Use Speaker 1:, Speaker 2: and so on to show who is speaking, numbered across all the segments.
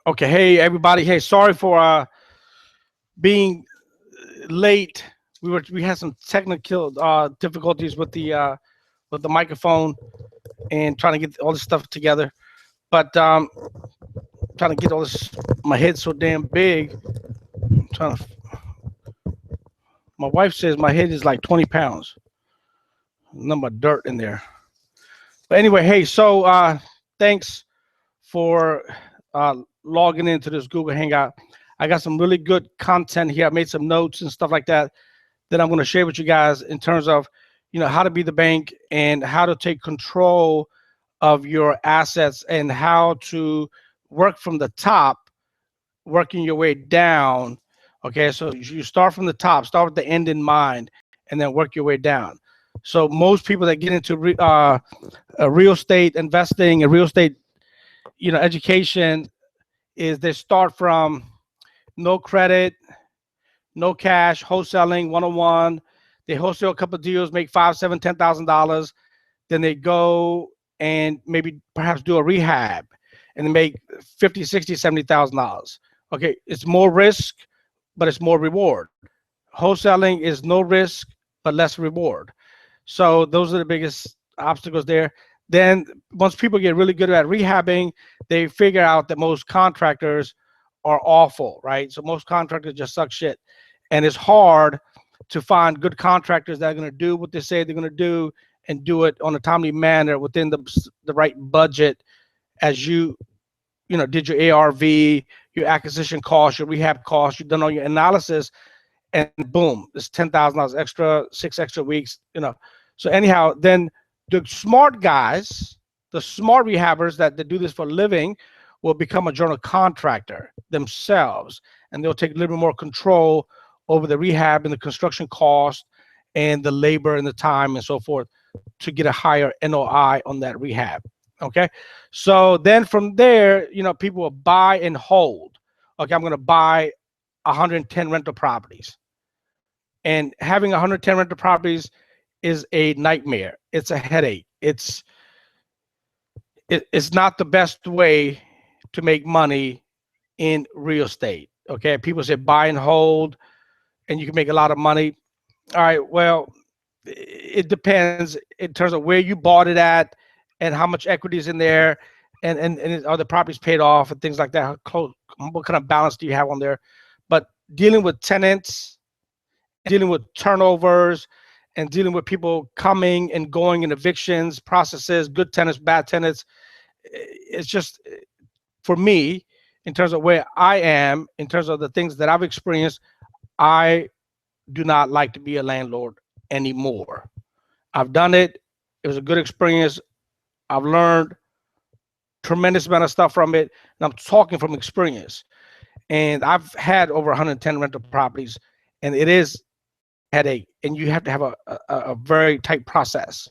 Speaker 1: Okay, hey everybody. Hey, sorry for being late. We had some technical difficulties with the microphone and trying to get all this stuff together. But trying to get all this. My head's so damn big. I'm trying to. My wife says my head is like 20 pounds. Number of dirt in there. But anyway, hey. So thanks for logging into this Google Hangout. I got some really good content here. I made some notes and stuff like that that I'm going to share with you guys in terms of, how to be the bank and how to take control of your assets and how to work from the top, working your way down. Okay, so you start from the top, start with the end in mind, and then work your way down. So most people that get into real estate investing and real estate, education is they start from no credit, no cash, wholesaling 101. They wholesale a couple of deals, make five, seven, $10,000. Then they go and maybe perhaps do a rehab and they make 50, 60, $70,000. Okay, it's more risk, but it's more reward. Wholesaling is no risk, but less reward. So those are the biggest obstacles there. Then once people get really good at rehabbing, they figure out that most contractors are awful, right? So most contractors just suck shit. And it's hard to find good contractors that are going to do what they say they're going to do and do it on a timely manner within the right budget as did your ARV, your acquisition cost, your rehab cost, you've done all your analysis, and boom, it's $10,000 extra, 6 extra weeks. So anyhow, then the smart guys, the smart rehabbers that do this for a living will become a general contractor themselves, and they'll take a little bit more control over the rehab and the construction cost and the labor and the time and so forth to get a higher NOI on that rehab. Okay, so then from there, people will buy and hold. Okay, I'm going to buy 110 rental properties, and having 110 rental properties is a nightmare. It's a headache. It's not the best way to make money in real estate. Okay, people say buy and hold and you can make a lot of money. All right, well, it depends in terms of where you bought it at and how much equity is in there, and are the properties paid off and things like that. What kind of balance do you have on there? But dealing with tenants, dealing with turnovers, and dealing with people coming and going in evictions processes, good tenants, bad tenants, it's just, for me, in terms of where I am, in terms of the things that I've experienced, I do not like to be a landlord anymore. I've done it. It was a good experience. I've learned tremendous amount of stuff from it, and I'm talking from experience. And I've had over 110 rental properties, and it is a headache, and you have to have a very tight process.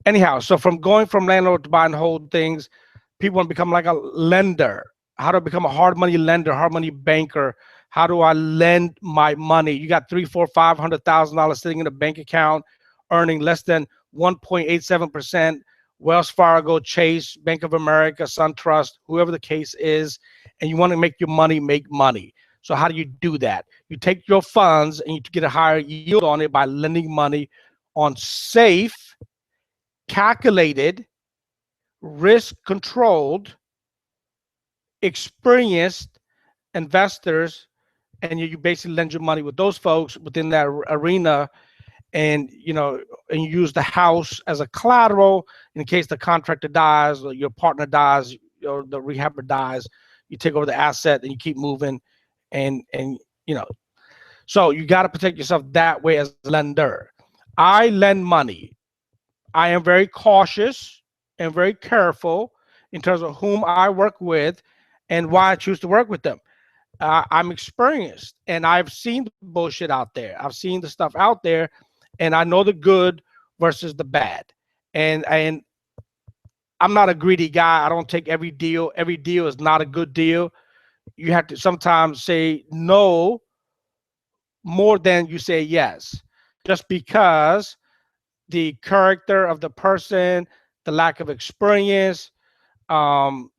Speaker 1: Anyhow, so from going from landlord to buy and hold things, people want to become like a lender. How to become a hard money lender, hard money banker. How do I lend my money? You got $300,000, $400,000, $500,000 sitting in a bank account, earning less than 1.87%. Wells Fargo, Chase, Bank of America, SunTrust, whoever the case is, and you want to make your money make money. So how do you do that? You take your funds and you get a higher yield on it by lending money on safe, calculated, risk-controlled, experienced investors, and you basically lend your money with those folks within that arena, and and you use the house as a collateral in case the contractor dies or your partner dies or the rehabber dies. You take over the asset and you keep moving, and so you got to protect yourself that way as a lender. I lend money. I am very cautious and very careful in terms of whom I work with and why I choose to work with them. I'm experienced and I've seen the bullshit out there. I've seen the stuff out there, and I know the good versus the bad. And I'm not a greedy guy. I don't take every deal. Every deal is not a good deal. You have to sometimes say no more than you say yes, just because the character of the person, the lack of experience, um,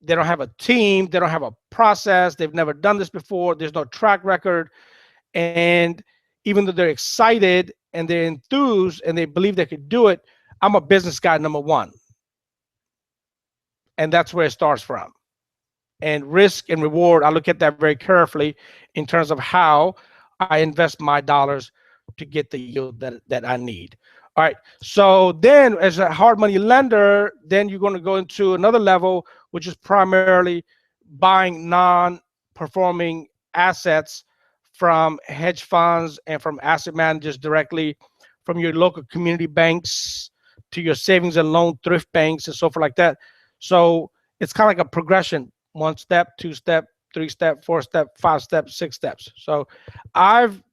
Speaker 1: They don't have a team. They don't have a process. They've never done this before. There's no track record. And even though they're excited and they're enthused and they believe they could do it, I'm a business guy, number one. And that's where it starts from. And risk and reward, I look at that very carefully in terms of how I invest my dollars to get the yield that I need. All right. So then as a hard money lender, then you're going to go into another level, which is primarily buying non-performing assets from hedge funds and from asset managers directly, from your local community banks to your savings and loan thrift banks and so forth like that. So it's kind of like a progression: 1 step, 2 step, 3 step, 4 step, 5 steps, 6 steps. So I've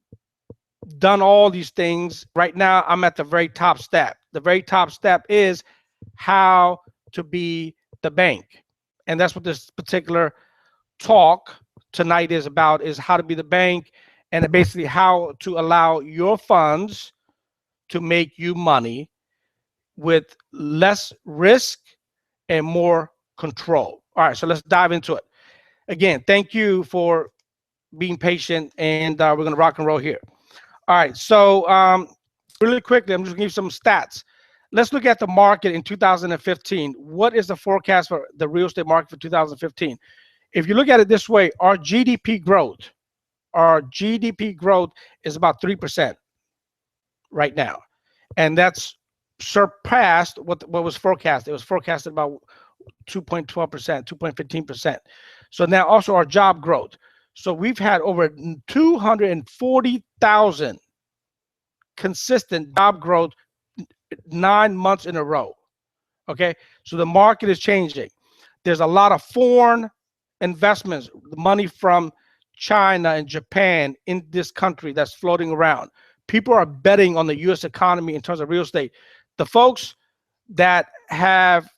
Speaker 1: done all these things. Right now, I'm at the very top step. The very top step is how to be the bank. And that's what this particular talk tonight is about, is how to be the bank, and basically how to allow your funds to make you money with less risk and more control. All right, so let's dive into it. Again, thank you for being patient, and we're going to rock and roll here. All right, so really quickly, I'm just going to give you some stats. Let's look at the market in 2015. What is the forecast for the real estate market for 2015? If you look at it this way, our GDP growth is about 3% right now. And that's surpassed what was forecast. It was forecasted about 2.12%, 2.15%. So now also our job growth. So we've had over 240,000 consistent job growth 9 months in a row. Okay, so the market is changing. There's a lot of foreign investments, money from China and Japan in this country that's floating around. People are betting on the U.S. economy in terms of real estate. The folks that have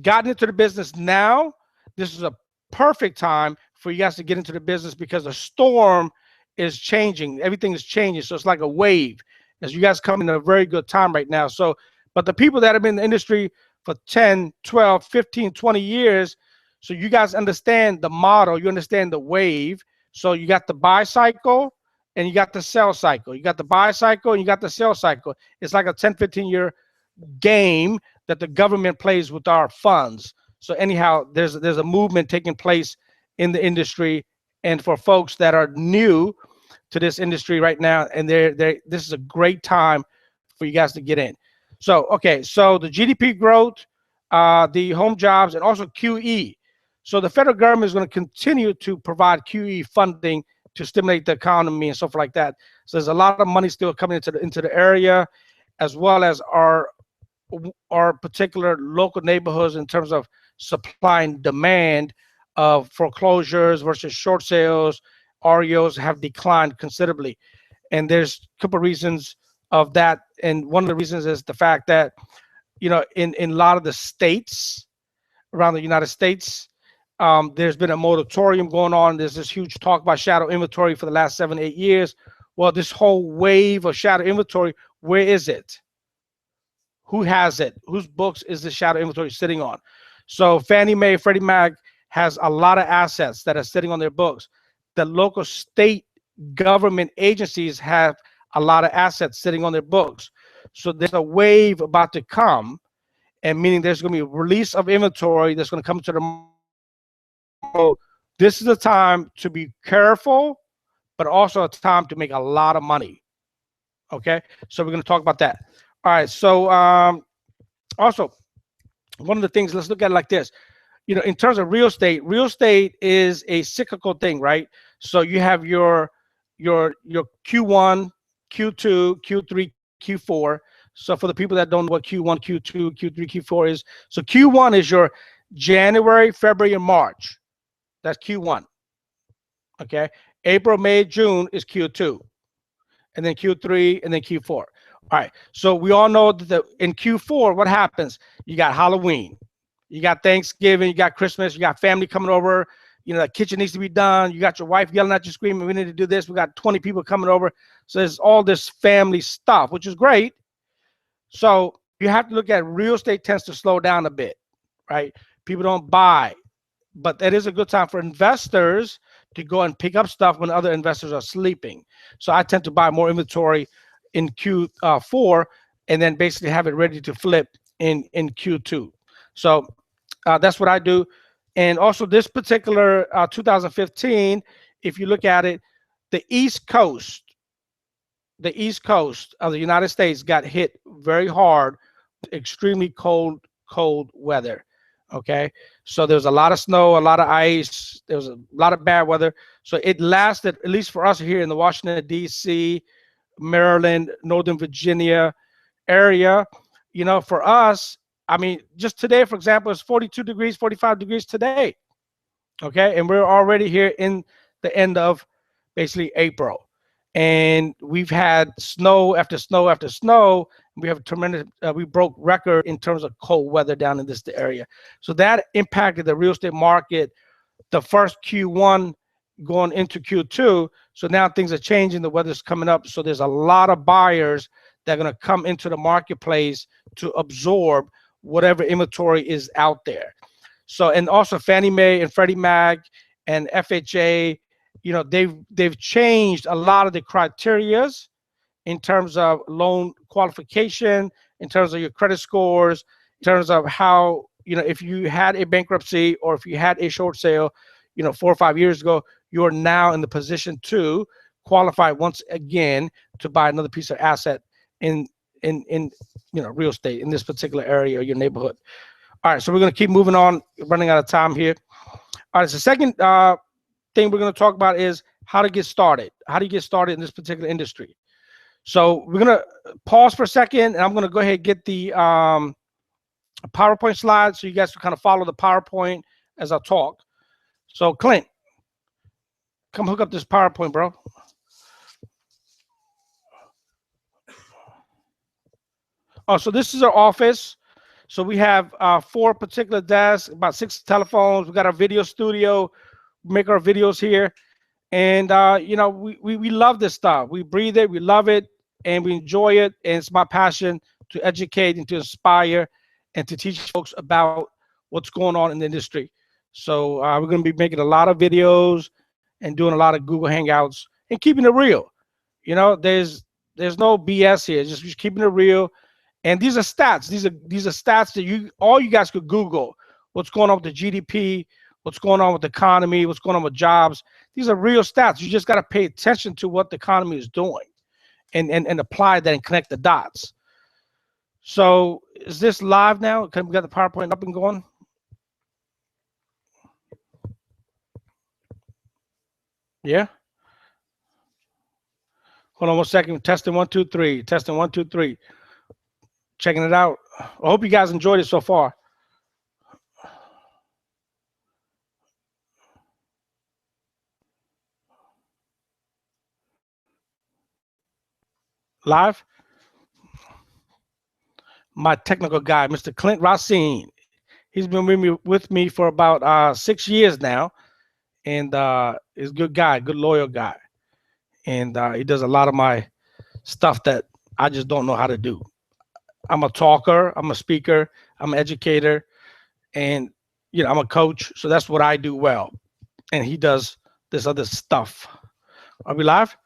Speaker 1: gotten into the business now, this is a perfect time for you guys to get into the business, because the storm is changing. Everything is changing. So it's like a wave as you guys come in a very good time right now. So, but the people that have been in the industry for 10, 12, 15, 20 years, so you guys understand the model, you understand the wave. So you got the buy cycle and you got the sell cycle. You got the buy cycle and you got the sell cycle. It's like a 10, 15-year game that the government plays with our funds. So anyhow, there's a movement taking place in the industry, and for folks that are new to this industry right now, and this is a great time for you guys to get in. So okay, so the GDP growth, the home jobs, and also QE. So the federal government is going to continue to provide QE funding to stimulate the economy and stuff like that. So there's a lot of money still coming into the area, as well as our particular local neighborhoods in terms of supply and demand of foreclosures versus short sales. REOs have declined considerably, and there's a couple of reasons of that. And one of the reasons is the fact that, you know, in a lot of the states around the United States, there's been a moratorium going on. There's this huge talk about shadow inventory for the last 7, 8 years. Well, this whole wave of shadow inventory, where is it? Who has it? Whose books is the shadow inventory sitting on? So Fannie Mae, Freddie Mac has a lot of assets that are sitting on their books. The local state government agencies have a lot of assets sitting on their books. So there's a wave about to come, and meaning there's going to be a release of inventory that's going to come to the market. So this is a time to be careful, but also a time to make a lot of money. Okay, so we're going to talk about that. All right, so also one of the things, let's look at it like this. You know, in terms of real estate is a cyclical thing, right? So you have your Q1, Q2, Q3, Q4. So for the people that don't know what Q1, Q2, Q3, Q4 is, so Q1 is your January, February, and March. That's Q1. Okay, April, May, June is Q2, and then Q3, and then Q4. All right, so we all know that in Q4, what happens? You got Halloween, you got Thanksgiving, you got Christmas, you got family coming over. You know, the kitchen needs to be done. You got your wife yelling at you, screaming, we need to do this. We got 20 people coming over. So there's all this family stuff, which is great. So you have to look at real estate tends to slow down a bit, right? People don't buy. but that is a good time for investors to go and pick up stuff when other investors are sleeping. So I tend to buy more inventory in Q4 and then basically have it ready to flip in Q2. So that's what I do. And also this particular 2015, if you look at it, the East Coast of the United States got hit very hard, extremely cold weather. Okay, so there was a lot of snow, a lot of ice, there was a lot of bad weather. So it lasted, at least for us here in the Washington D.C., Maryland, Northern Virginia area. You know, for us, I mean, just today, for example, it's 42 degrees, 45 degrees today. Okay, and we're already here in the end of basically April, and we've had snow after snow after snow. We have tremendous, we broke record in terms of cold weather down in this area. So that impacted the real estate market the first Q1 going into Q2. So now things are changing, the weather's coming up, so there's a lot of buyers that are going to come into the marketplace to absorb whatever inventory is out there. So, and also Fannie Mae and Freddie Mac and FHA, you know, they've changed a lot of the criterias in terms of loan qualification, in terms of your credit scores, in terms of how, you know, if you had a bankruptcy or if you had a short sale, you know, 4 or 5 years ago, you are now in the position to qualify once again to buy another piece of asset in you know, real estate in this particular area or your neighborhood. All right, so we're going to keep moving on, running out of time here. All right, so the second thing we're going to talk about is how to get started. How do you get started in this particular industry? So we're going to pause for a second, and I'm going to go ahead and get the PowerPoint slide so you guys can kind of follow the PowerPoint as I talk. So Clint, come hook up this PowerPoint, bro. Oh, so this is our office. So we have 4 particular desks, about 6 telephones. We got our video studio, we make our videos here. And, you know, we love this stuff. We breathe it, we love it, and we enjoy it. And it's my passion to educate and to inspire and to teach folks about what's going on in the industry. So we're going to be making a lot of videos and doing a lot of Google Hangouts and keeping it real. You know, there's no BS here. Just keeping it real. And these are stats. These are stats that all you guys could Google. What's going on with the GDP? What's going on with the economy? What's going on with jobs? These are real stats. You just got to pay attention to what the economy is doing, and apply that and connect the dots. So is this live now? Okay, we got the PowerPoint up and going. Yeah. Hold on 1 second. Testing 1 2 3. Testing 1 2 3. Checking it out. I hope you guys enjoyed it so far. Live. My technical guy, Mr. Clint Racine. He's been with me for about 6 years now, and he's a good guy, good loyal guy, and he does a lot of my stuff that I just don't know how to do. I'm a talker, I'm a speaker, I'm an educator, and you know, I'm a coach. So that's what I do well. And he does this other stuff. Are we live?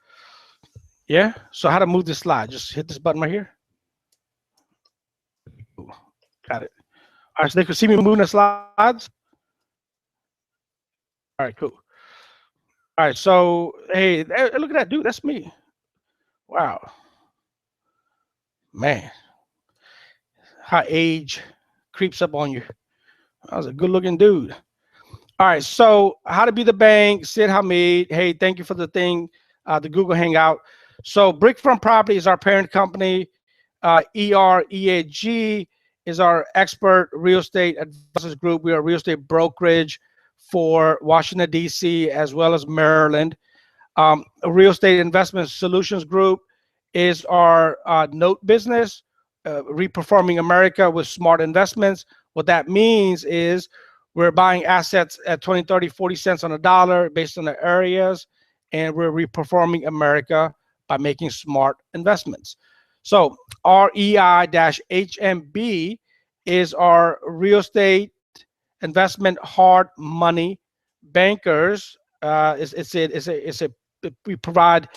Speaker 1: Yeah. So how to move this slide? Just hit this button right here. Ooh, got it. All right, so they can see me moving the slides. All right, cool. All right, so hey, look at that, dude. That's me. Wow. Man. How age creeps up on you. I was a good looking dude. All right, so how to be the bank, Sid HAMEED. Hey, thank you for the thing, the Google Hangout. So Brickfront Property is our parent company. EREAG is our expert real estate advisors group. We are a real estate brokerage for Washington, D.C., as well as Maryland. A real estate investment solutions group is our note business, reperforming America with smart investments. What that means is we're buying assets at 20, 30, 40 cents on a dollar based on the areas, and we're reperforming America by making smart investments. So REI-HMB is our real estate investment hard money bankers. We provide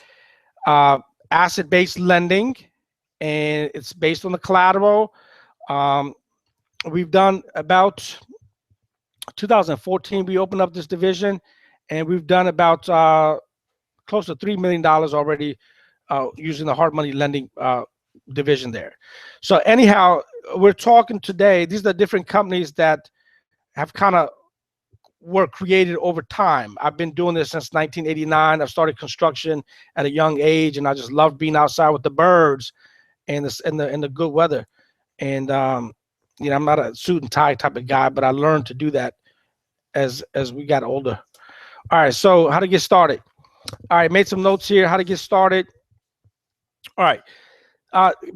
Speaker 1: asset-based lending, and it's based on the collateral. Um, we've done about 2014. We opened up this division, and we've done about close to $3 million already using the hard money lending division there. So anyhow, we're talking today. These are the different companies that have kind of were created over time. I've been doing this since 1989. I started construction at a young age, and I just loved being outside with the birds and the good weather. And I'm not a suit and tie type of guy, but I learned to do that as we got older. All right, so how to get started. All right, made some notes here. How to get started. All right,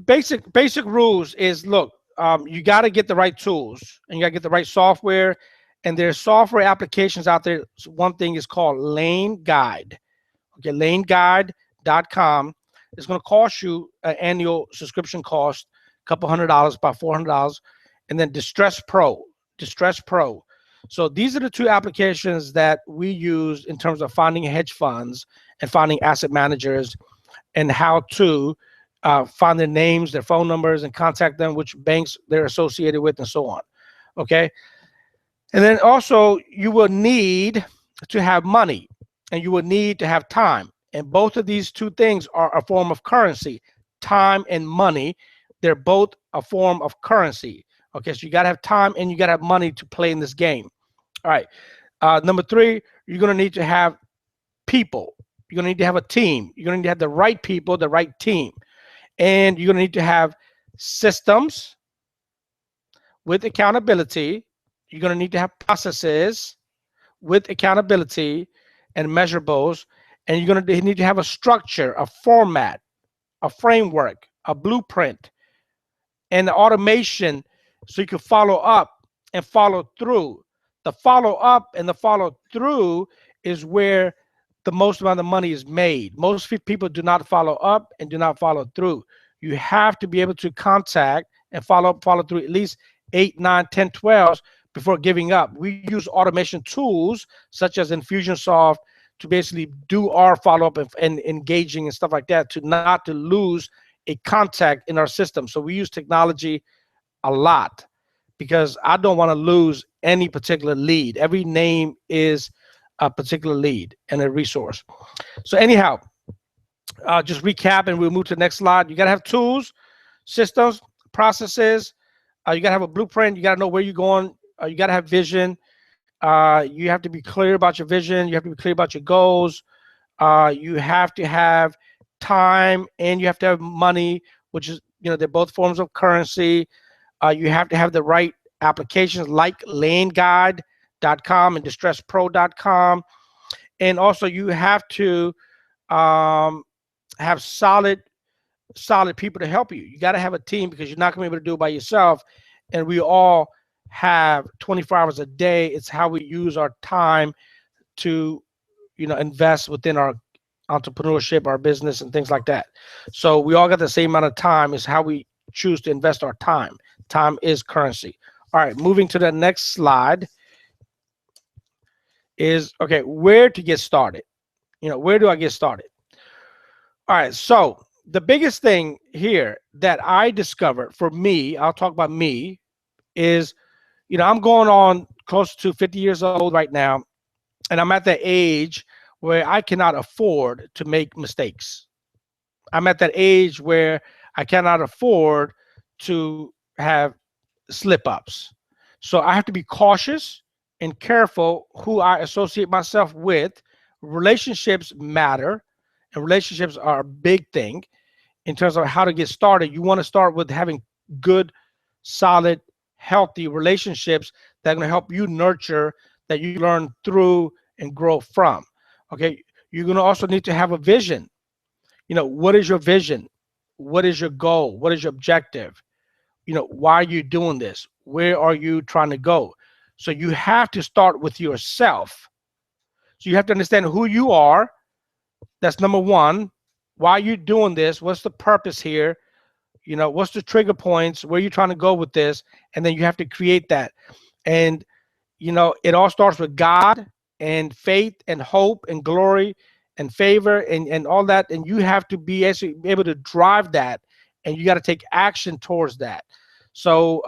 Speaker 1: basic rules is, look, you got to get the right tools, and you got to get the right software. And there's software applications out there. So one thing is called Lane Guide. Okay, laneguide.com. It's going to cost you an annual subscription cost, a couple $100, about $400. And then Distress Pro. So these are the two applications that we use in terms of finding hedge funds and finding asset managers, and how to find their names, their phone numbers, and contact them, which banks they're associated with, and so on. Okay. And then also you will need to have money, and you will need to have time. And both of these two things are a form of currency. Time and money, they're both a form of currency. Okay, so you got to have time and you got to have money to play in this game. All right. Number three, you're going to need to have people. You're going to need to have a team. You're going to need to have the right people, the right team. And you're going to need to have systems with accountability. You're going to need to have processes with accountability and measurables. And you're going to need to have a structure, a format, a framework, a blueprint, and the automation so you can follow up and follow through. The follow up and the follow through is where the most amount of money is made. Most people do not follow up and do not follow through. You have to be able to contact and follow through at least 8, 9, 10, 12 before giving up. We use automation tools such as Infusionsoft to basically do our follow-up and engaging and stuff like that, to not to lose a contact in our system. So we use technology a lot because I don't want to lose any particular lead. Every name is a particular lead and a resource. So anyhow, just recap and we'll move to the next slide. You got to have tools, systems, processes. You got to have a blueprint. You got to know where you're going. You got to have vision. You have to be clear about your vision. You have to be clear about your goals. You have to have time, and you have to have money, which is, they're both forms of currency. You have to have the right applications like laneguide.com and distresspro.com. And also you have to have solid people to help you. You got to have a team because you're not going to be able to do it by yourself. And we all have 24 hours a day. It's how we use our time to, invest within our entrepreneurship, our business, and things like that. So we all got the same amount of time. Is how we choose to invest our time. Time is currency. All right, moving to the next slide is, okay, where to get started. Where do I get started? All right, so the biggest thing here that I discovered for me, I'll talk about me, is, I'm going on close to 50 years old right now, and I'm at that age where I cannot afford to make mistakes. I'm at that age where I cannot afford to have slip-ups. So I have to be cautious and careful who I associate myself with. Relationships matter, and relationships are a big thing in terms of how to get started. You want to start with having good, solid, healthy relationships that are going to help you nurture, that you learn through and grow from. Okay, you're going to also need to have a vision. What is your vision? What is your goal? What is your objective? Why are you doing this? Where are you trying to go? So you have to start with yourself. So you have to understand who you are. That's number one. Why are you doing this? What's the purpose here? What's the trigger points? Where are you trying to go with this? And then you have to create that. And it all starts with God and faith and hope and glory and favor and all that. And you have to be able to drive that, and you got to take action towards that. So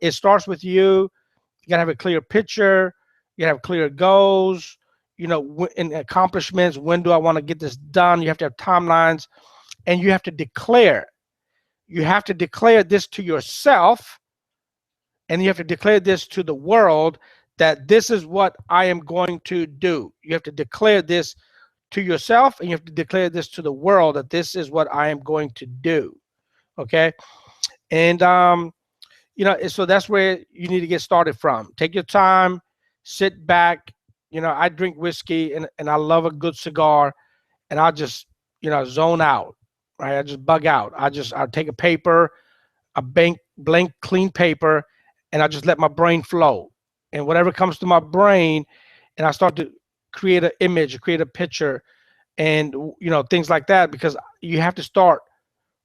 Speaker 1: it starts with you. You got to have a clear picture. You have clear goals, and accomplishments. When do I want to get this done? You have to have timelines, and you have to declare. You have to declare this to yourself, and you have to declare this to the world, that this is what I am going to do. You have to declare this to yourself, and you have to declare this to the world, that this is what I am going to do. Okay. And so that's where you need to get started from. Take your time, sit back. I drink whiskey, and I love a good cigar, and I'll just zone out, right? I just bug out. I'll take a paper, a blank clean paper, and I just let my brain flow, and whatever comes to my brain, and I start to create an image, create a picture, and things like that, because you have to start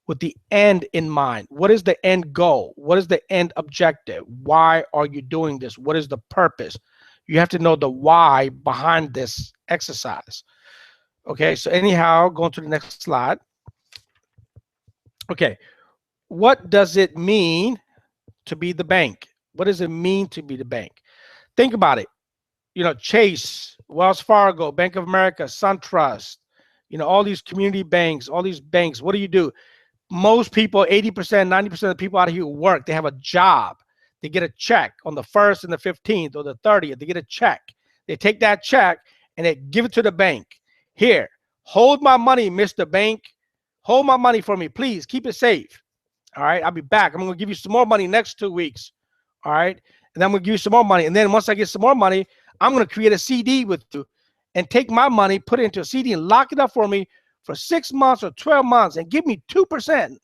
Speaker 1: with the end in mind. What is the end goal? What is the end objective? Why are you doing this? What is the purpose? You have to know the why behind this exercise. Okay, so anyhow, going to the next slide. Okay, what does it mean to be the bank? What does it mean to be the bank? Think about it. Chase, Wells Fargo, Bank of America, SunTrust, all these community banks, all these banks. What do? Most people, 80%, 90% of the people out here work. They have a job. They get a check on the 1st and the 15th or the 30th. They get a check. They take that check and they give it to the bank. Here, hold my money, Mr. Bank. Hold my money for me, please. Keep it safe. All right, I'll be back. I'm going to give you some more money next 2 weeks. All right, and then I'm going to give you some more money. And then once I get some more money, I'm going to create a CD with you and take my money, put it into a CD and lock it up for me for 6 months or 12 months and give me 2%.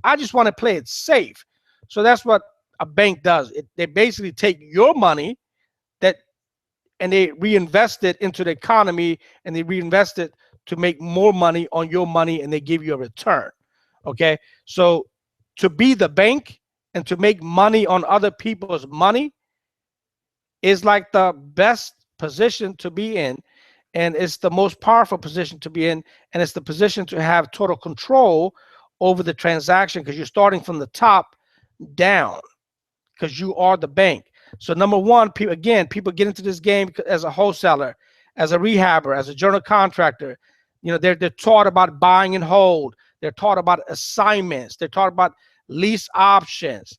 Speaker 1: I just want to play it safe. So that's what a bank does. They basically take your money and they reinvest it into the economy, and they reinvest it to make more money on your money, and they give you a return. Okay, so to be the bank and to make money on other people's money is like the best position to be in, and it's the most powerful position to be in, and it's the position to have total control over the transaction, because you're starting from the top down, because you are the bank. So number one, people get into this game as a wholesaler, as a rehabber, as a general contractor. They're taught about buying and hold. They're taught about assignments. They're taught about lease options.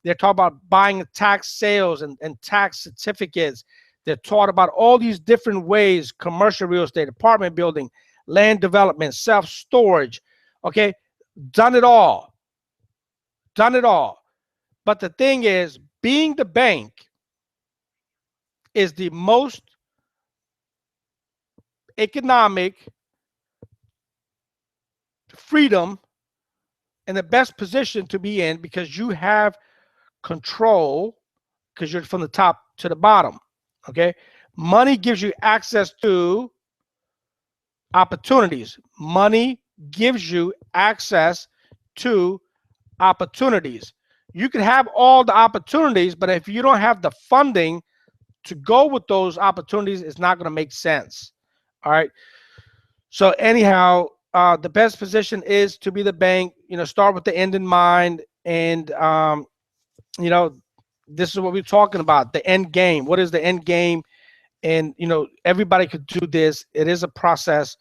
Speaker 1: They're taught about buying tax sales and tax certificates. They're taught about all these different ways: commercial real estate, apartment building, land development, self-storage. Okay, done it all. Done it all. But the thing is, being the bank is the most economic freedom and the best position to be in, because you have control, because you're from the top to the bottom. Okay, money gives you access to opportunities. Money gives you access to opportunities. You can have all the opportunities, but if you don't have the funding to go with those opportunities, it's not going to make sense. All right. So anyhow, the best position is to be the bank. Start with the end in mind, and this is what we're talking about: the end game. What is the end game? And everybody could do this. It is a process,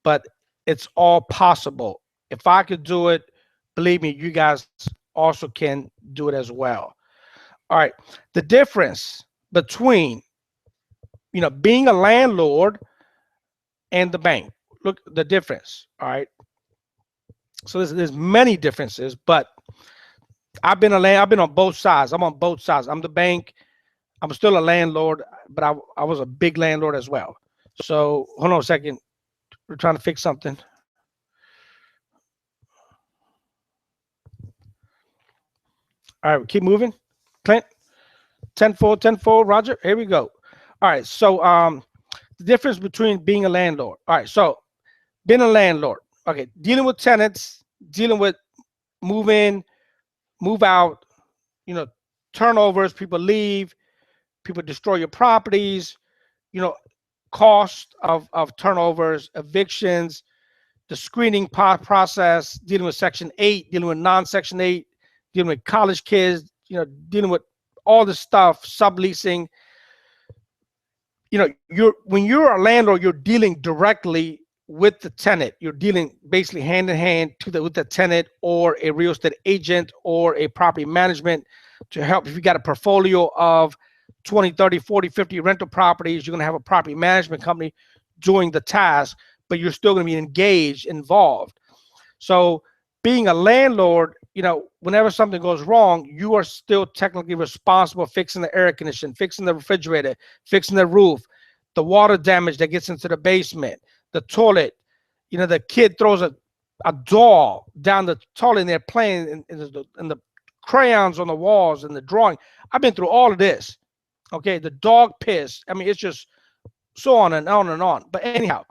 Speaker 1: but it's all possible. If I could do it, believe me, you guys also can do it as well. All right. The difference between being a landlord and the bank. Look, the difference. All right. So there's many differences, but I've been on both sides. I'm on both sides. I'm the bank. I'm still a landlord, but I was a big landlord as well. So hold on a second. We're trying to fix something. All right, keep moving. Clint, 10-4, Roger. Here we go. All right, so the difference between being a landlord. All right, so being a landlord. Okay, dealing with tenants, dealing with move in, move out, turnovers, people leave, people destroy your properties, you know, cost of turnovers, evictions, the screening process, dealing with Section 8, dealing with non-Section 8, dealing with college kids, you know, dealing with all this stuff, subleasing. You know, when you're a landlord, you're dealing directly with the tenant. You're dealing basically hand in hand with the tenant or a real estate agent or a property management to help. If you got a portfolio of 20, 30, 40, 50 rental properties, you're going to have a property management company doing the task, but you're still going to be engaged, involved. So being a landlord, you know, whenever something goes wrong, you are still technically responsible for fixing the air conditioning, fixing the refrigerator, fixing the roof, the water damage that gets into the basement, the toilet. You know, the kid throws a doll down the toilet and they're playing and the crayons on the walls and the drawing. I've been through all of this. Okay, the dog piss. I mean, it's just so on and on and on. But anyhow,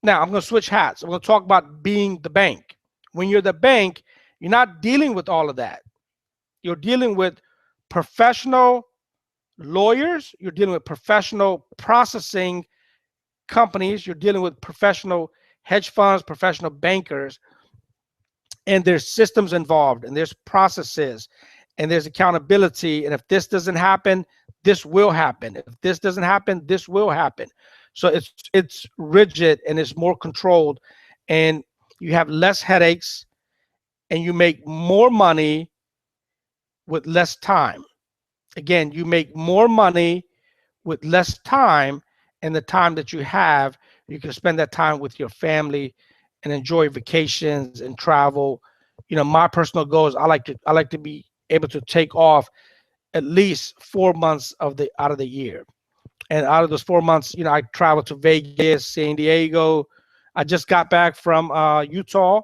Speaker 1: now I'm going to switch hats. I'm going to talk about being the bank. When you're the bank, you're not dealing with all of that. You're dealing with professional lawyers. You're dealing with professional processing companies. You're dealing with professional hedge funds, professional bankers. And there's systems involved, and there's processes, and there's accountability. And if this doesn't happen, this will happen. If this doesn't happen, this will happen. So it's rigid and it's more controlled, and you have less headaches, and you make more money with less time. Again, you make more money with less time, and the time that you have, you can spend that time with your family and enjoy vacations and travel. You know, my personal goal is I like to be able to take off at least 4 months out of the year. And out of those 4 months, you know, I traveled to Vegas, San Diego. I just got back from Utah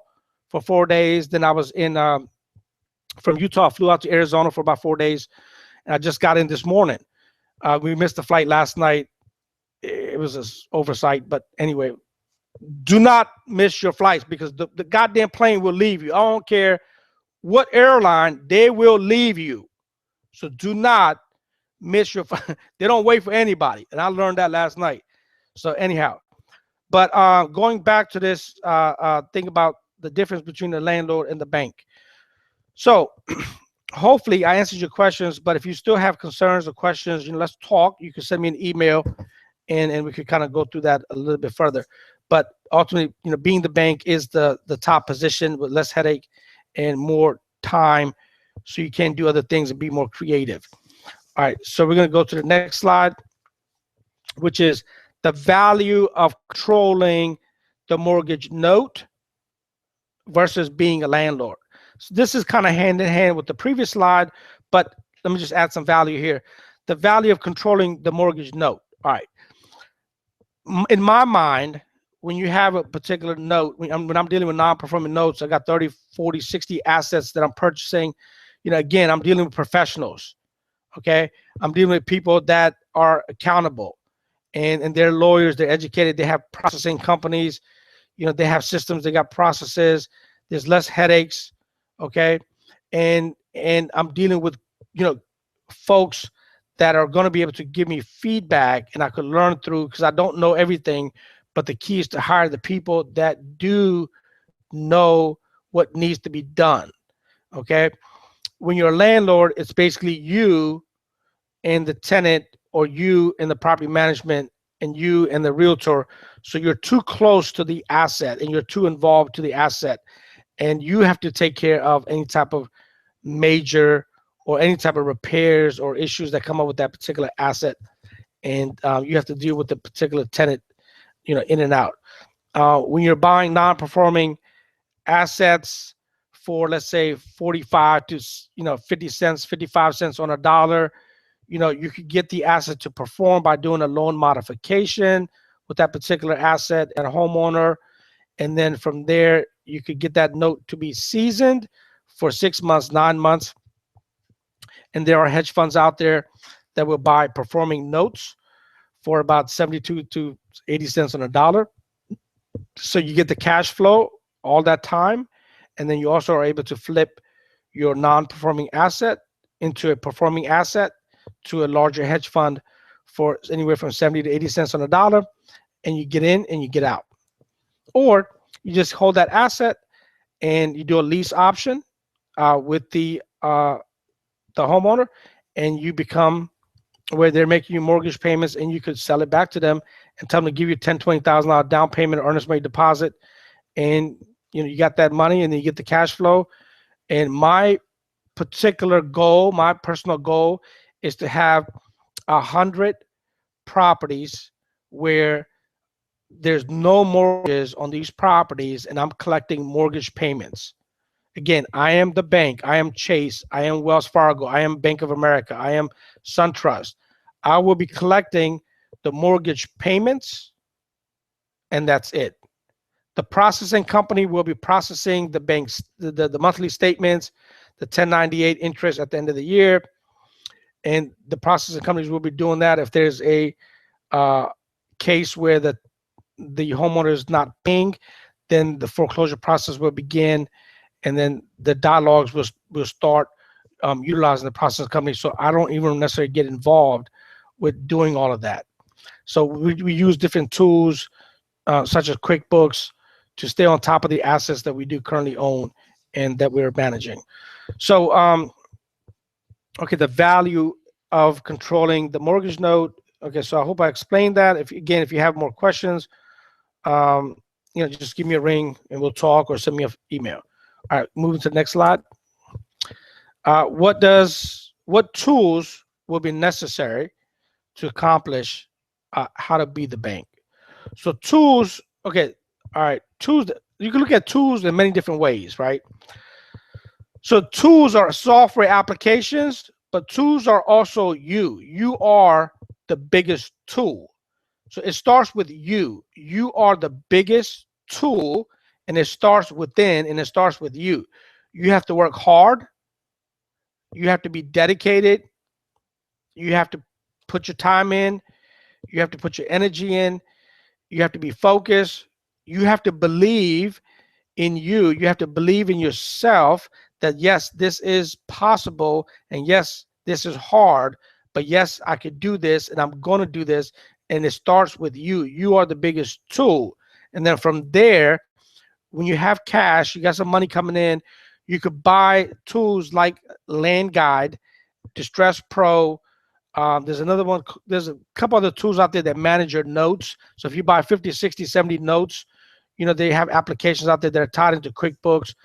Speaker 1: for 4 days. Then I was in from Utah, flew out to Arizona for about 4 days. And I just got in this morning. We missed the flight last night. It was an oversight. But anyway, do not miss your flights, because the goddamn plane will leave you. I don't care what airline, they will leave you. So do not miss your they don't wait for anybody, and I learned that last night. So anyhow, but going back to this thing about the difference between the landlord and the bank. So hopefully I answered your questions, but if you still have concerns or questions, you know, let's talk. You can send me an email, and we could kind of go through that a little bit further. But ultimately, you know, being the bank is the top position with less headache and more time, so you can do other things and be more creative. All right, so we're going to go to the next slide, which is the value of controlling the mortgage note versus being a landlord. So this is kind of hand in hand with the previous slide, but let me just add some value here. The value of controlling the mortgage note. All right. In my mind, when you have a particular note, when I'm dealing with non-performing notes, I got 30, 40, 60 assets that I'm purchasing. You know, again, I'm dealing with professionals. Okay, I'm dealing with people that are accountable, and they're lawyers, they're educated, they have processing companies, you know, they have systems, they got processes, there's less headaches. Okay, and I'm dealing with, you know, folks that are going to be able to give me feedback, and I could learn through, because I don't know everything, but the key is to hire the people that do know what needs to be done. Okay, when you're a landlord, it's basically you and the tenant, or you and the property management, and you and the realtor. So you're too close to the asset, and you're too involved to the asset, and you have to take care of any type of major or any type of repairs or issues that come up with that particular asset. And you have to deal with the particular tenant, you know, in and out. When you're buying non-performing assets for, let's say, 45 to 50 cents, 55 cents on a dollar, you know, you could get the asset to perform by doing a loan modification with that particular asset and a homeowner. And then from there, you could get that note to be seasoned for 6 months, 9 months. And there are hedge funds out there that will buy performing notes for about 72 to 80 cents on a dollar. So you get the cash flow all that time. And then you also are able to flip your non-performing asset into a performing asset. to a larger hedge fund for anywhere from 70 to 80 cents on the dollar, and you get in and you get out. Or you just hold that asset and you do a lease option with the homeowner, and you become where they're making you mortgage payments, and you could sell it back to them and tell them to give you $10,000-$20,000 down payment or earnest money deposit, and you got that money, and then you get the cash flow. And my particular goal, my personal goal, is to have 100 properties where there's no mortgages on these properties, and I'm collecting mortgage payments. Again, I am the bank. I am Chase. I am Wells Fargo. I am Bank of America. I am SunTrust. I will be collecting the mortgage payments, and that's it. The processing company will be processing the bank's the monthly statements, the 1098 interest at the end of the year, and the processing companies will be doing that. If there's a case where the homeowner is not paying, then the foreclosure process will begin, and then the dialogues will start utilizing the processing company. So I don't even necessarily get involved with doing all of that. So we use different tools such as QuickBooks to stay on top of the assets that we do currently own and that we're managing. So okay, the value of controlling the mortgage note. Okay, so I hope I explained that. If you have more questions, just give me a ring and we'll talk, or send me an email. All right, moving to the next slide. What tools will be necessary to accomplish how to be the bank? So tools, okay, all right, tools. You can look at tools in many different ways, right? So tools are software applications, but tools are also you. You are the biggest tool. So it starts with you. You are the biggest tool, and it starts within, and it starts with you. You have to work hard. You have to be dedicated. You have to put your time in. You have to put your energy in. You have to be focused. You have to believe in you. You have to believe in yourself that yes, this is possible, and yes, this is hard, but yes, I could do this, and I'm going to do this. And it starts with you. You are the biggest tool. And then from there, when you have cash, you got some money coming in, you could buy tools like Land Guide, Distress Pro. There's another one. There's a couple other tools out there that manage your notes. So if you buy 50, 60, 70 notes, they have applications out there that are tied into QuickBooks,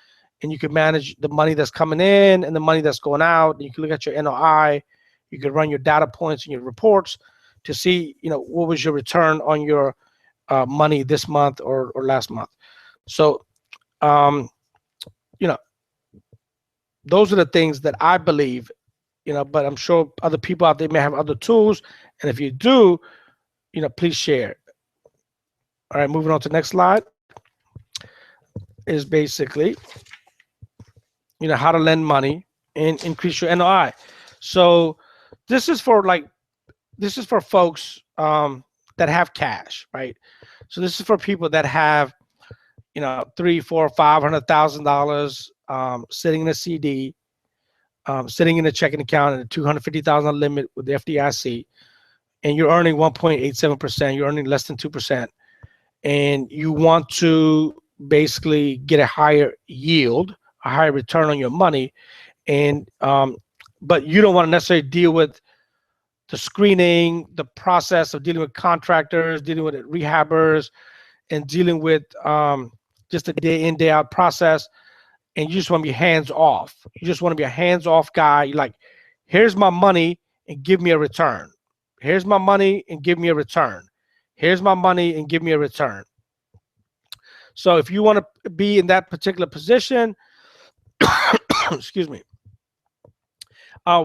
Speaker 1: and you can manage the money that's coming in and the money that's going out. And you can look at your NOI. You can run your data points and your reports to see, what was your return on your money this month or last month. So, those are the things that I believe, but I'm sure other people out there may have other tools. And if you do, please share. All right, moving on to the next slide is basically, how to lend money and increase your NOI. So this is for folks that have cash, right? So this is for people that have, $300,000, $400,000, $500,000 sitting in a CD, sitting in a checking account, and a $250,000 limit with the FDIC, and you're earning 1.87%. You're earning less than 2%, and you want to basically get a higher yield, a higher return on your money, and but you don't want to necessarily deal with the screening, the process of dealing with contractors, dealing with rehabbers, and dealing with just a day in, day out process. And you just want to be hands off. You just want to be a hands off guy. You're like, here's my money and give me a return. Here's my money and give me a return. Here's my money and give me a return. So if you want to be in that particular position, excuse me,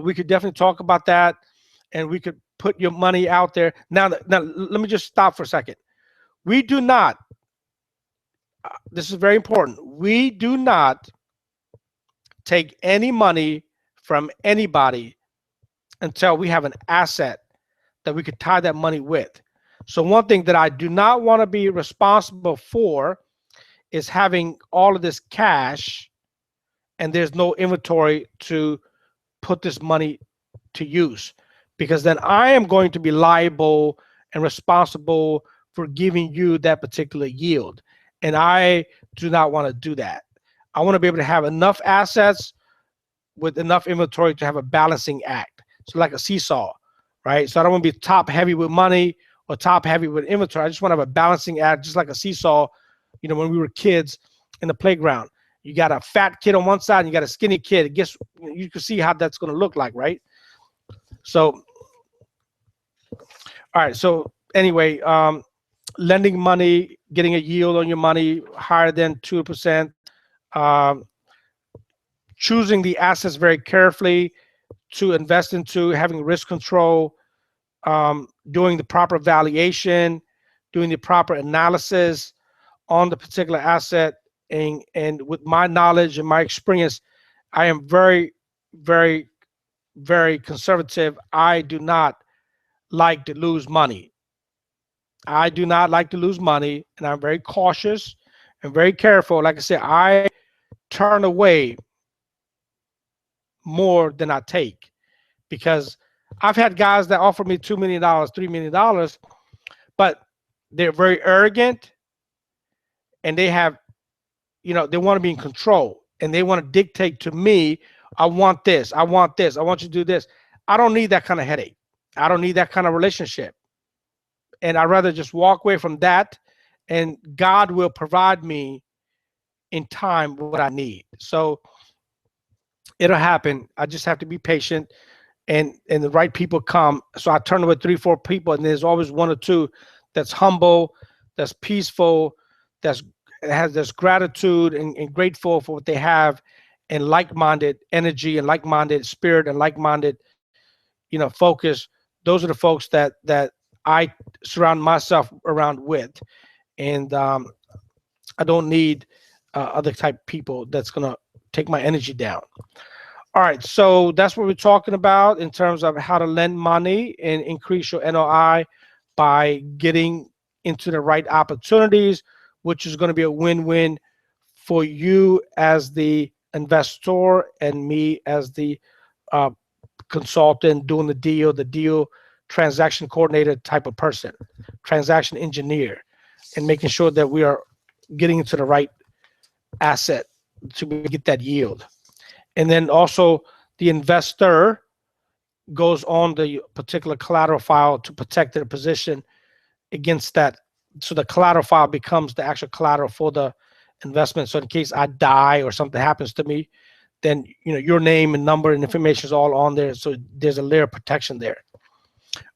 Speaker 1: we could definitely talk about that, and we could put your money out there. Now let me just stop for a second. We do not, this is very important, we do not take any money from anybody until we have an asset that we could tie that money with. So one thing that I do not want to be responsible for is having all of this cash and there's no inventory to put this money to use, because then I am going to be liable and responsible for giving you that particular yield. And I do not want to do that. I want to be able to have enough assets with enough inventory to have a balancing act. So like a seesaw, right? So I don't want to be top heavy with money or top heavy with inventory. I just want to have a balancing act, just like a seesaw. You know, when we were kids in the playground, you got a fat kid on one side and you got a skinny kid. Guess you can see how that's going to look like, right? So, all right. So anyway, lending money, getting a yield on your money higher than 2%, choosing the assets very carefully to invest into, having risk control, doing the proper valuation, doing the proper analysis on the particular asset. And with my knowledge and my experience, I am very, very, very conservative. I do not like to lose money. I do not like to lose money, and I'm very cautious and very careful. Like I said, I turn away more than I take, because I've had guys that offer me $2 million, $3 million, but they're very arrogant and they have, you know, they want to be in control and they want to dictate to me, I want this, I want this, I want you to do this. I don't need that kind of headache. I don't need that kind of relationship. And I'd rather just walk away from that, and God will provide me in time what I need. So it'll happen. I just have to be patient, and the right people come. So I turn away 3, 4 people, and there's always 1 or 2 that's humble, that's peaceful, that's gratitude and grateful for what they have, and like-minded energy and like-minded spirit and like-minded, you know, focus. Those are the folks that I surround myself around with, and I don't need other type people that's gonna take my energy down. All right, so that's what we're talking about in terms of how to lend money and increase your NOI by getting into the right opportunities, which is going to be a win-win for you as the investor and me as the consultant doing the deal transaction coordinator type of person, transaction engineer, and making sure that we are getting into the right asset to get that yield. And then also the investor goes on the particular collateral file to protect their position against that. So the collateral file becomes the actual collateral for the investment. So in case I die or something happens to me, then, you know, your name and number and information is all on there. So there's a layer of protection there.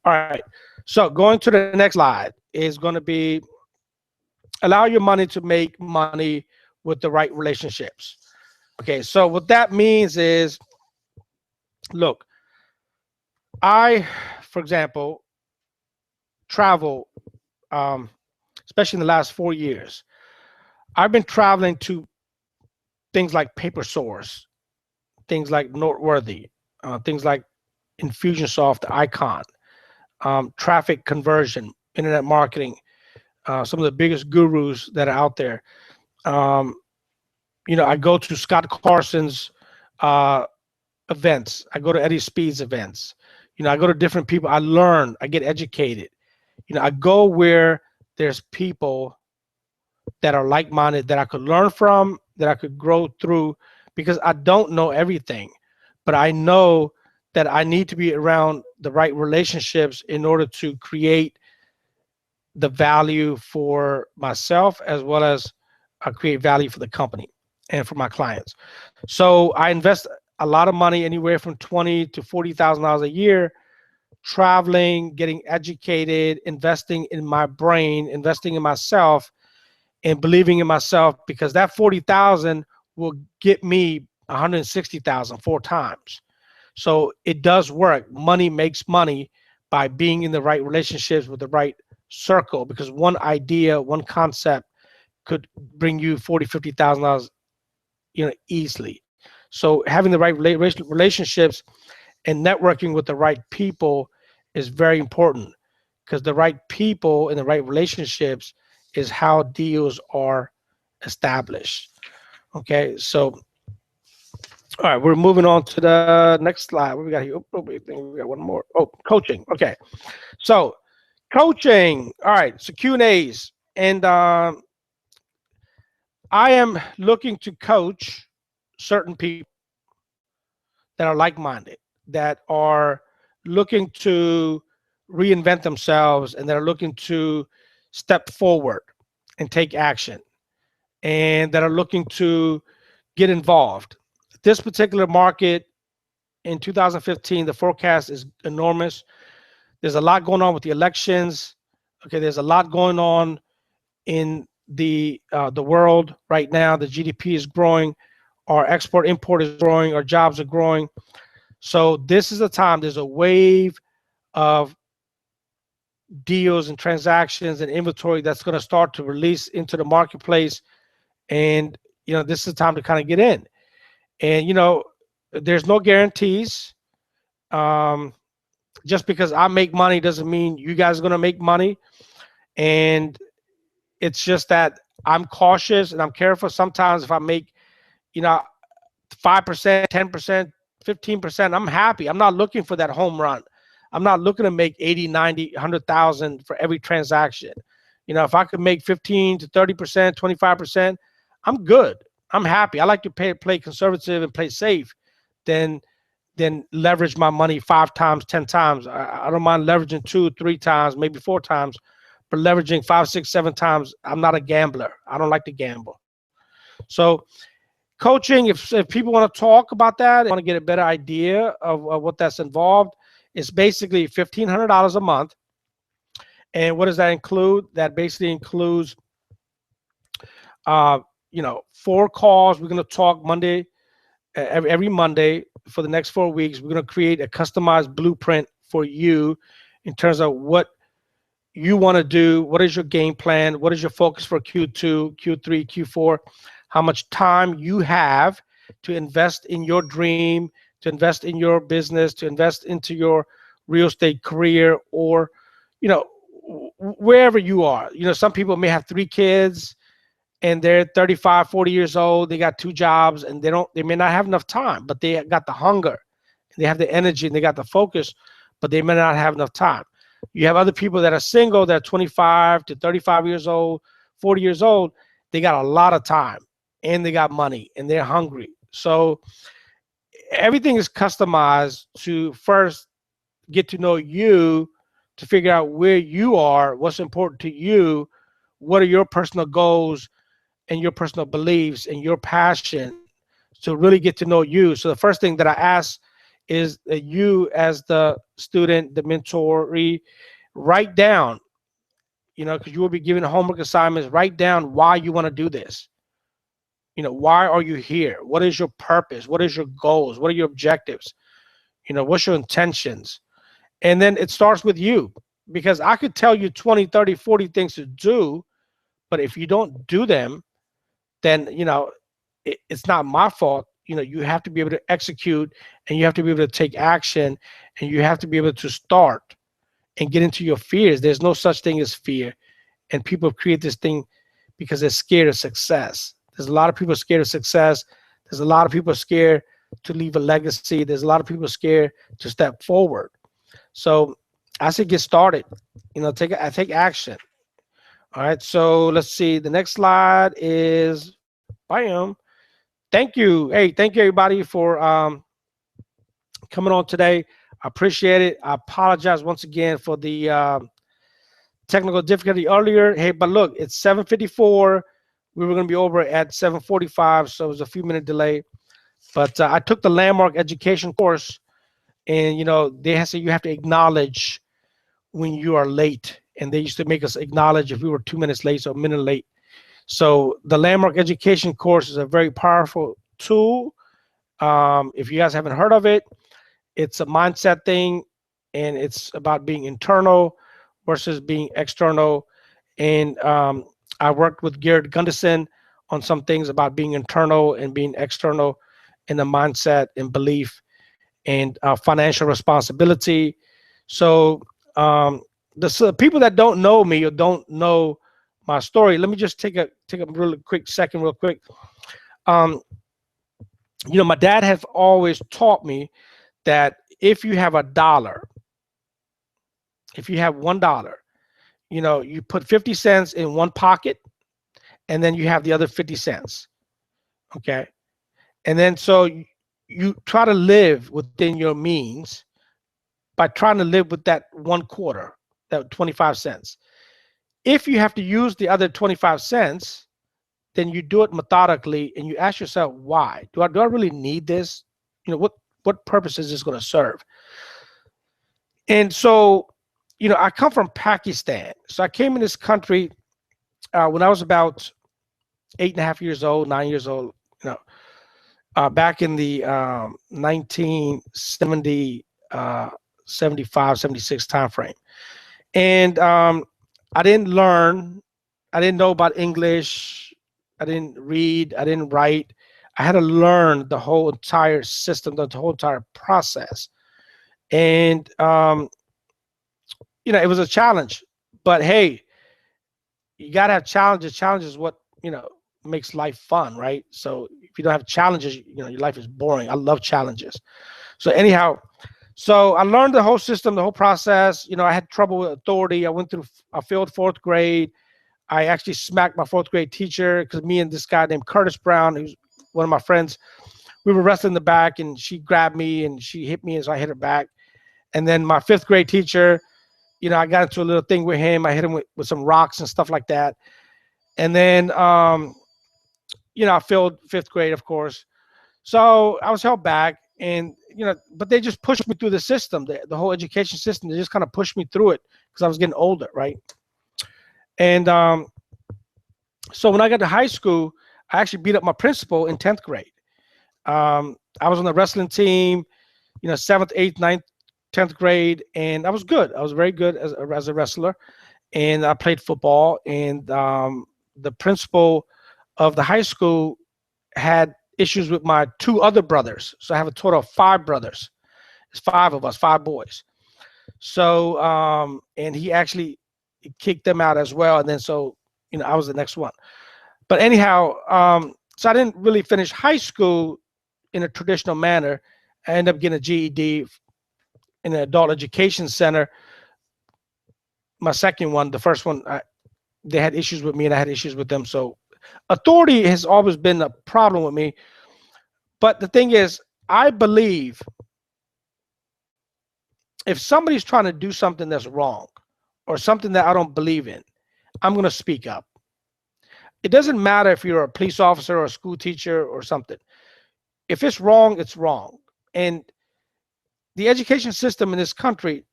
Speaker 1: All right. So going to the next slide is going to be allow your money to make money with the right relationships. Okay. So what that means is, look, I, for example, travel, especially in the last 4 years. I've been traveling to things like Papersource, things like Noteworthy, things like Infusionsoft, Icon, traffic conversion, internet marketing, some of the biggest gurus that are out there. You know, I go to Scott Carson's events. I go to Eddie Speed's events. You know, I go to different people. I learn. I get educated. You know, I go where there's people that are like-minded that I could learn from, that I could grow through, because I don't know everything, but I know that I need to be around the right relationships in order to create the value for myself, as well as create value for the company and for my clients. So I invest a lot of money, anywhere from $20,000 to $40,000 a year, traveling, getting educated, investing in my brain, investing in myself, and believing in myself, because that 40,000 will get me 160,000 4 times. So it does work. Money makes money by being in the right relationships with the right circle, because one idea, one concept could bring you $40,000, $50,000, you know, easily. So having the right relationships and networking with the right people is very important, because the right people and the right relationships is how deals are established. Okay, so All right, we're moving on to the next slide. What we got here? We got one more. Oh, coaching. Okay, so coaching. All right, so Q and A's, and I am looking to coach certain people that are like-minded, that are looking to reinvent themselves, and that are looking to step forward and take action, and that are looking to get involved. This particular market in 2015, the forecast is enormous. There's a lot going on with the elections. Okay, there's a lot going on in the world right now. The GDP is growing, our export import is growing, our jobs are growing. So this is a time. There's a wave of deals and transactions and inventory that's going to start to release into the marketplace, and this is the time to kind of get in. And there's no guarantees. Um, just because I make money doesn't mean you guys are going to make money. And it's just that I'm cautious and I'm careful. Sometimes if I make, 5%, 10%, 15%, I'm happy. I'm not looking for that home run. I'm not looking to make 80, 90, 100,000 for every transaction. If I could make 15 to 30%, 25%, I'm good. I'm happy. I like to play conservative and play safe than leverage my money 5 times, 10 times. I don't mind leveraging 2, 3 times, maybe 4 times, but leveraging 5, 6, 7 times, I'm not a gambler. I don't like to gamble. So coaching, if people want to talk about that, want to get a better idea of what that's involved, it's basically $1,500 a month. And what does that include? That basically includes, 4 calls. We're going to talk Monday, every Monday for the next 4 weeks. We're going to create a customized blueprint for you in terms of what you want to do. What is your game plan? What is your focus for Q2, Q3, Q4? How much time you have to invest in your dream, to invest in your business, to invest into your real estate career, or, wherever you are. Some people may have 3 kids and they're 35, 40 years old. They got 2 jobs and they may not have enough time, but they got the hunger, they have the energy, and they got the focus, but they may not have enough time. You have other people that are single, that are 25 to 35 years old, 40 years old. They got a lot of time and they got money and they're hungry. So everything is customized to first get to know you, to figure out where you are, what's important to you, what are your personal goals and your personal beliefs and your passion, to really get to know you. So the first thing that I ask is that you, as the student, the mentoree, write down, because you will be given homework assignments, write down why you want to do this. Why are you here? What is your purpose? What is your goals? What are your objectives? What's your intentions? And then it starts with you, because I could tell you 20, 30, 40 things to do, but if you don't do them, then, it's not my fault. You have to be able to execute, and you have to be able to take action, and you have to be able to start and get into your fears. There's no such thing as fear. And people create this thing because they're scared of success. There's a lot of people scared of success. There's a lot of people scared to leave a legacy. There's a lot of people scared to step forward. So I say get started. Take action. All right. So let's see. The next slide is, bam. Thank you. Hey, thank you everybody for coming on today. I appreciate it. I apologize once again for the technical difficulty earlier. Hey, but look, it's 7:54. We were going to be over at 7:45, so it was a few minute delay. But I took the landmark education course, and they say you have to acknowledge when you are late, and they used to make us acknowledge if we were 2 minutes late or a minute late. So the landmark education course is a very powerful tool. If you guys haven't heard of it, it's a mindset thing, and it's about being internal versus being external. And I worked with Garrett Gunderson on some things about being internal and being external in the mindset and belief and financial responsibility. So the people that don't know me or don't know my story, let me just take a really quick second, real quick. My dad has always taught me that if you have a dollar, if you have $1, you put 50 cents in one pocket, and then you have the other 50 cents. Okay. And then so you try to live within your means by trying to live with that 1/4, that 25 cents. If you have to use the other 25 cents, then you do it methodically and you ask yourself, why? Do I really need this? What purpose is this going to serve? And so, I come from Pakistan. So I came in this country when I was about 8.5 years old, 9 years old, back in the 1970, 75, 76 timeframe. And I didn't learn, I didn't know about English, I didn't read, I didn't write. I had to learn the whole entire system, the whole entire process. And, it was a challenge. But hey, you got to have challenges. Challenge is what, makes life fun, right? So if you don't have challenges, your life is boring. I love challenges. So anyhow, so I learned the whole system, the whole process. I had trouble with authority. I failed fourth grade. I actually smacked my fourth grade teacher because me and this guy named Curtis Brown, who's one of my friends, we were wrestling in the back, and she grabbed me and she hit me, and so I hit her back. And then my fifth grade teacher, I got into a little thing with him. I hit him with some rocks and stuff like that. And then, I failed fifth grade, of course. So I was held back, and, but they just pushed me through the system, the whole education system. They just kind of pushed me through it because I was getting older, right? And so when I got to high school, I actually beat up my principal in 10th grade. I was on the wrestling team, 7th, 8th, 9th, 10th grade, and I was good. I was very good as a wrestler, and I played football. And the principal of the high school had issues with my two other brothers. So I have a total of 5 brothers. It's 5 of us, 5 boys. So, and he actually kicked them out as well. And then so, I was the next one. But anyhow, so I didn't really finish high school in a traditional manner. I ended up getting a GED in an adult education center. My second one, the first one, they had issues with me and I had issues with them. So authority has always been a problem with me. But the thing is, I believe if somebody's trying to do something that's wrong or something that I don't believe in, I'm going to speak up. It doesn't matter if you're a police officer or a school teacher or something. If it's wrong, it's wrong. And the education system in this country,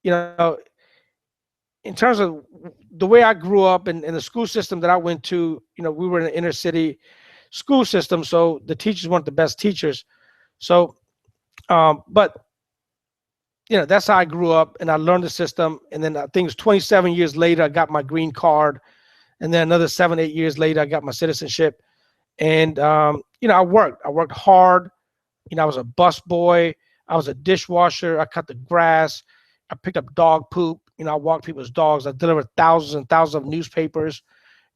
Speaker 1: in terms of the way I grew up and the school system that I went to, we were in an inner city school system, so the teachers weren't the best teachers. So, but that's how I grew up, and I learned the system. And then I think it was 27 years later, I got my green card, and then another 7, 8 years later, I got my citizenship. And I worked hard. I was a bus boy, I was a dishwasher, I cut the grass, I picked up dog poop. I walked people's dogs. I delivered thousands and thousands of newspapers.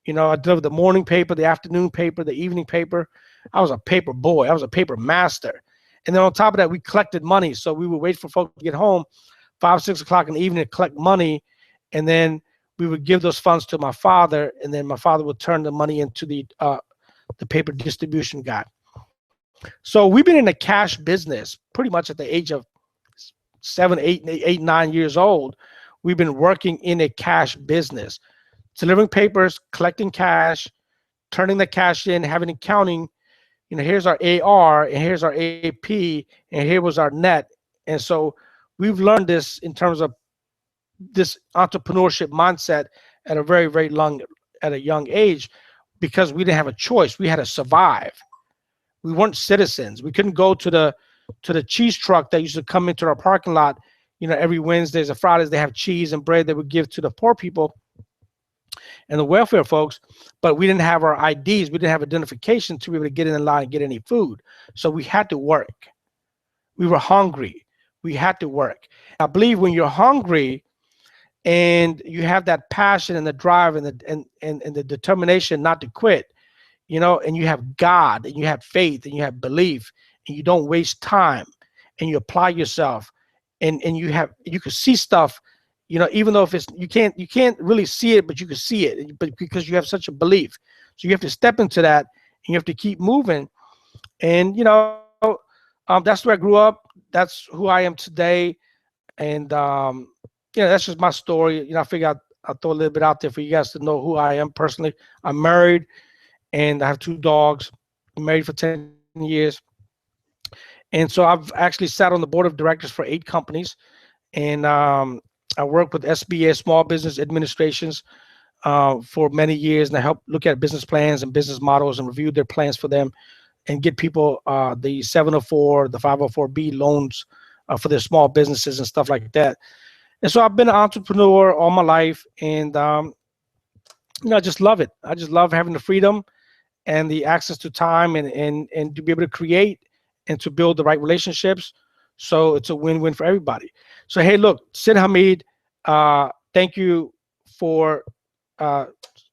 Speaker 1: I delivered the morning paper, the afternoon paper, the evening paper. I was a paper boy. I was a paper master. And then on top of that, we collected money. So we would wait for folks to get home 5, 6 o'clock in the evening to collect money. And then we would give those funds to my father. And then my father would turn the money into the paper distribution guy. So we've been in the cash business pretty much at the age of 7, 8, 9 years old. We've been working in a cash business, delivering papers, collecting cash, turning the cash in, having accounting. Here's our AR, and here's our AP, and here was our net. And so we've learned this in terms of this entrepreneurship mindset at a very, very young age, because we didn't have a choice. We had to survive. We weren't citizens. We couldn't go to the cheese truck that used to come into our parking lot, every Wednesdays and Fridays. They have cheese and bread they would give to the poor people and the welfare folks, but we didn't have our IDs. We didn't have identification to be able to get in the line and get any food. So we had to work. We were hungry. We had to work. I believe when you're hungry and you have that passion and the drive and the determination not to quit, and you have God, and you have faith, and you have belief, and you don't waste time, and you apply yourself, and you can see stuff, even though if it's you can't really see it, but you can see it, but because you have such a belief. So you have to step into that, and you have to keep moving. And that's where I grew up. That's who I am today. And that's just my story. I figure I'll throw a little bit out there for you guys to know who I am personally. I'm married, and I have 2 dogs. I'm married for 10 years. And so I've actually sat on the board of directors for 8 companies. And I work with SBA, Small Business Administrations, for many years. And I help look at business plans and business models and review their plans for them, and get people the 704, the 504B loans for their small businesses and stuff like that. And so I've been an entrepreneur all my life, and I just love it. I just love having the freedom and the access to time, and to be able to create and to build the right relationships. So it's a win-win for everybody. So hey, look, Sid Hameed, thank you for uh,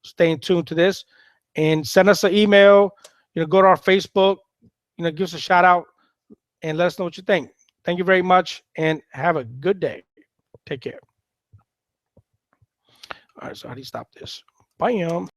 Speaker 1: staying tuned to this, and send us an email. Go to our Facebook. Give us a shout out and let us know what you think. Thank you very much, and have a good day. Take care. All right, so how do you stop this? Bye.